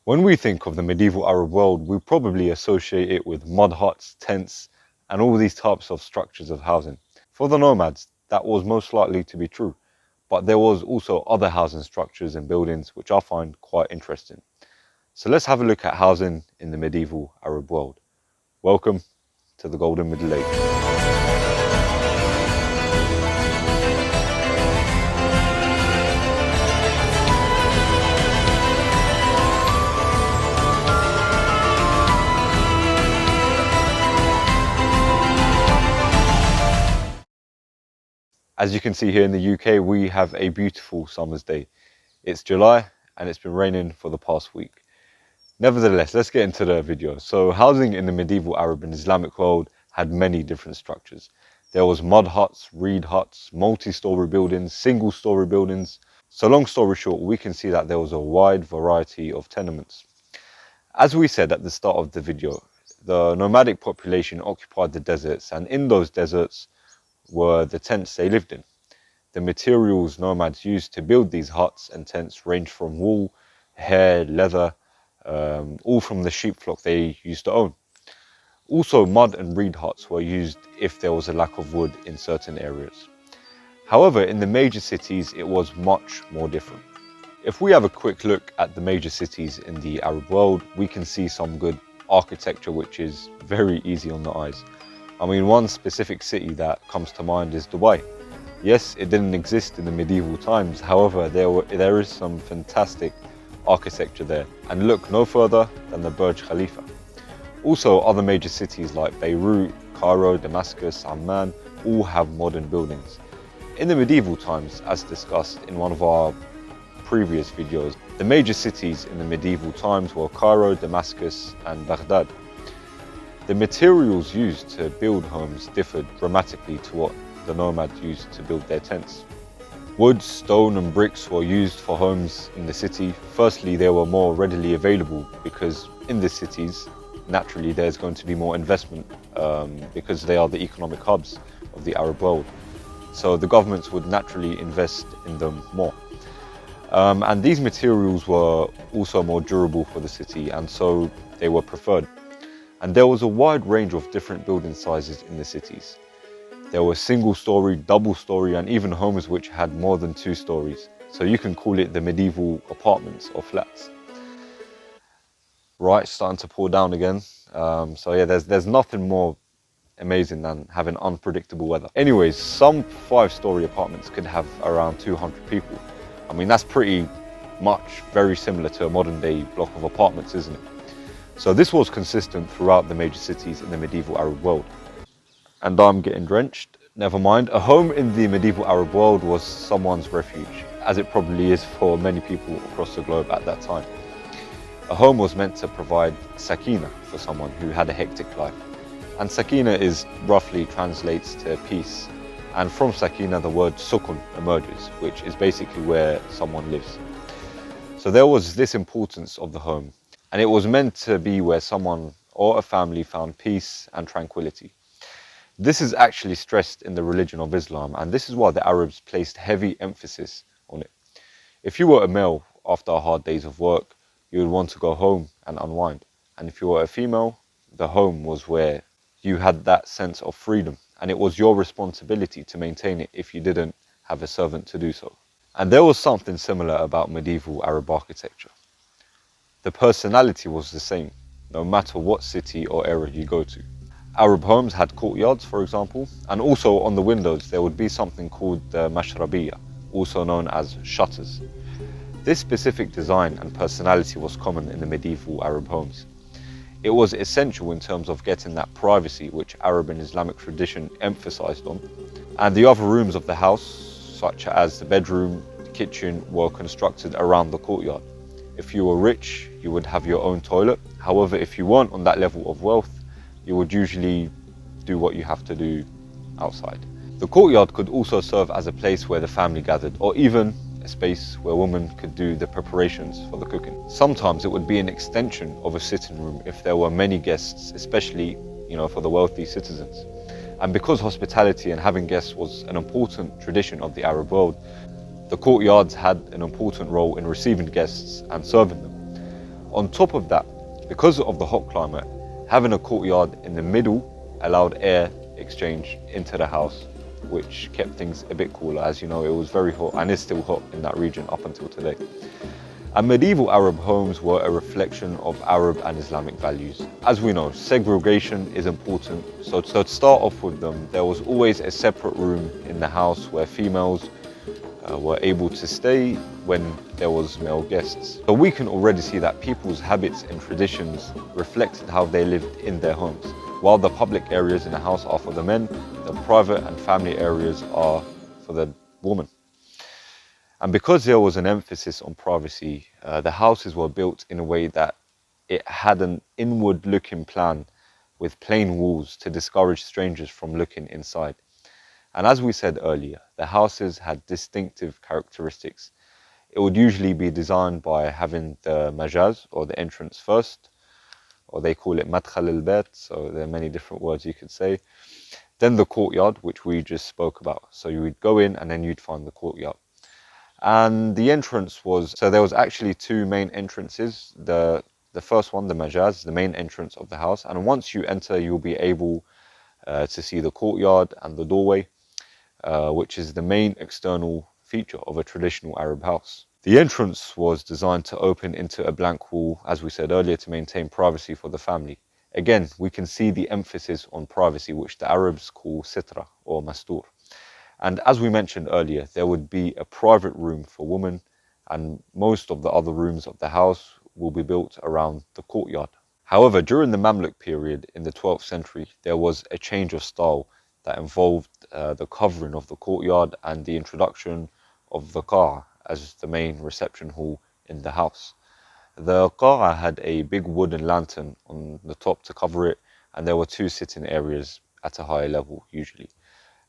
When we think of the medieval Arab world, we probably associate it with mud huts, tents, and all these types of structures of housing. For the nomads, that was most likely to be true, but there was also other housing structures and buildings which I find quite interesting. So let's have a look at housing in the medieval Arab world. Welcome to the Golden Middle Age. As you can see here in the UK, we have a beautiful summer's day. It's July and it's been raining for the past week. Nevertheless, let's get into the video. So housing in the medieval Arab and Islamic world had many different structures. There was mud huts, reed huts, multi-story buildings, single-story buildings. So long story short, we can see that there was a wide variety of tenements. As we said at the start of the video, the nomadic population occupied the deserts, and in those deserts were the tents they lived in. The materials nomads used to build these huts and tents ranged from wool, hair, leather, all from the sheep flock they used to own. Also, mud and reed huts were used if there was a lack of wood in certain areas. However, in the major cities, it was much more different. If we have a quick look at the major cities in the Arab world, we can see some good architecture which is very easy on the eyes. I mean, one specific city that comes to mind is Dubai. Yes, it didn't exist in the medieval times, however, there is some fantastic architecture there. And look no further than the Burj Khalifa. Also, other major cities like Beirut, Cairo, Damascus, Amman, all have modern buildings. In the medieval times, as discussed in one of our previous videos, the major cities in the medieval times were Cairo, Damascus, and Baghdad. The materials used to build homes differed dramatically to what the nomads used to build their tents. Wood, stone and bricks were used for homes in the city. Firstly, they were more readily available because in the cities, naturally there's going to be more investment because they are the economic hubs of the Arab world. So the governments would naturally invest in them more. And these materials were also more durable for the city, and so they were preferred. And there was a wide range of different building sizes in the cities. There were single-story, double-story, and even homes which had more than 2 stories. So you can call it the medieval apartments or flats. Right, starting to pour down again. So yeah, there's nothing more amazing than having unpredictable weather. Anyways, some 5-story apartments could have around 200 people. I mean, that's pretty much very similar to a modern-day block of apartments, isn't it? So this was consistent throughout the major cities in the medieval Arab world. And I'm getting drenched. Never mind. A home in the medieval Arab world was someone's refuge, as it probably is for many people across the globe at that time. A home was meant to provide sakina for someone who had a hectic life. And sakina is roughly translates to peace. And from sakina, the word sukun emerges, which is basically where someone lives. So there was this importance of the home. And it was meant to be where someone or a family found peace and tranquility. This is actually stressed in the religion of Islam, and this is why the Arabs placed heavy emphasis on it. If you were a male after a hard days of work, you would want to go home and unwind. And if you were a female, the home was where you had that sense of freedom, and it was your responsibility to maintain it if you didn't have a servant to do so. And there was something similar about medieval Arab architecture. The personality was the same, no matter what city or area you go to. Arab homes had courtyards, for example, and also on the windows there would be something called the mashrabiyya, also known as shutters. This specific design and personality was common in the medieval Arab homes. It was essential in terms of getting that privacy which Arab and Islamic tradition emphasized on. And the other rooms of the house, such as the bedroom, the kitchen, were constructed around the courtyard. If you were rich, you would have your own toilet. However, if you weren't on that level of wealth, you would usually do what you have to do outside. The courtyard could also serve as a place where the family gathered, or even a space where women could do the preparations for the cooking. Sometimes it would be an extension of a sitting room if there were many guests, especially, for the wealthy citizens. And because hospitality and having guests was an important tradition of the Arab world, the courtyards had an important role in receiving guests and serving them. On top of that, because of the hot climate, having a courtyard in the middle allowed air exchange into the house, which kept things a bit cooler. As you know, it was very hot and is still hot in that region up until today. And medieval Arab homes were a reflection of Arab and Islamic values. As we know, segregation is important. So to start off with them, there was always a separate room in the house where females were able to stay when there was male guests. So we can already see that people's habits and traditions reflected how they lived in their homes. While the public areas in the house are for the men, the private and family areas are for the woman. And because there was an emphasis on privacy, the houses were built in a way that it had an inward-looking plan with plain walls to discourage strangers from looking inside. And as we said earlier, the houses had distinctive characteristics. It would usually be designed by having the Hijaz, or the entrance first, or they call it madkhal al-bayt, so there are many different words you could say. Then the courtyard, which we just spoke about. So you would go in and then you'd find the courtyard. And the entrance was, so there was actually two main entrances. The first one, the Hijaz, the main entrance of the house. And once you enter, you'll be able to see the courtyard and the doorway, which is the main external feature of a traditional Arab house. The entrance was designed to open into a blank wall, as we said earlier, to maintain privacy for the family. Again, we can see the emphasis on privacy, which the Arabs call sitra or mastur. And as we mentioned earlier, there would be a private room for women, and most of the other rooms of the house will be built around the courtyard. However, during the Mamluk period in the 12th century, there was a change of style that involved the covering of the courtyard and the introduction of the qa'a as the main reception hall in the house. The qa'a had a big wooden lantern on the top to cover it, and there were two sitting areas at a higher level usually.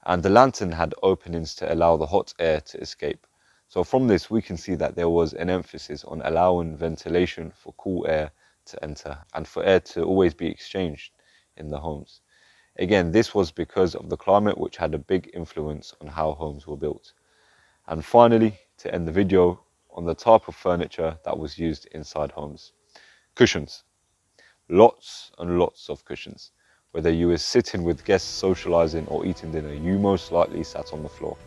And the lantern had openings to allow the hot air to escape. So from this, we can see that there was an emphasis on allowing ventilation for cool air to enter and for air to always be exchanged in the homes. Again, this was because of the climate, which had a big influence on how homes were built. And finally, to end the video, on the type of furniture that was used inside homes. Cushions. Lots and lots of cushions. Whether you were sitting with guests socializing or eating dinner, you most likely sat on the floor.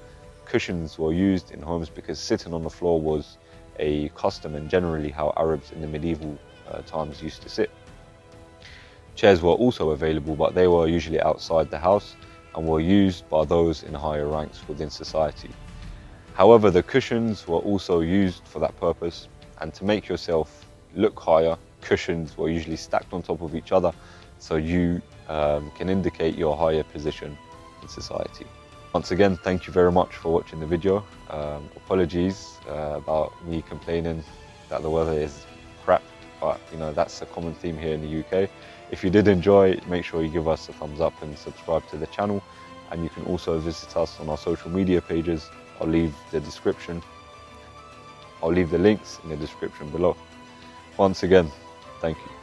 Cushions were used in homes because sitting on the floor was a custom and generally how Arabs in the medieval times used to sit. Chairs were also available, but they were usually outside the house and were used by those in higher ranks within society. However, the cushions were also used for that purpose, and to make yourself look higher, cushions were usually stacked on top of each other, so you can indicate your higher position in society. Once again, thank you very much for watching the video. Apologies about me complaining that the weather is crap, but you know, that's a common theme here in the UK. If you did enjoy, make sure you give us a thumbs up and subscribe to the channel, and you can also visit us on our social media pages. I'll leave the links in the description below. Once again, thank you.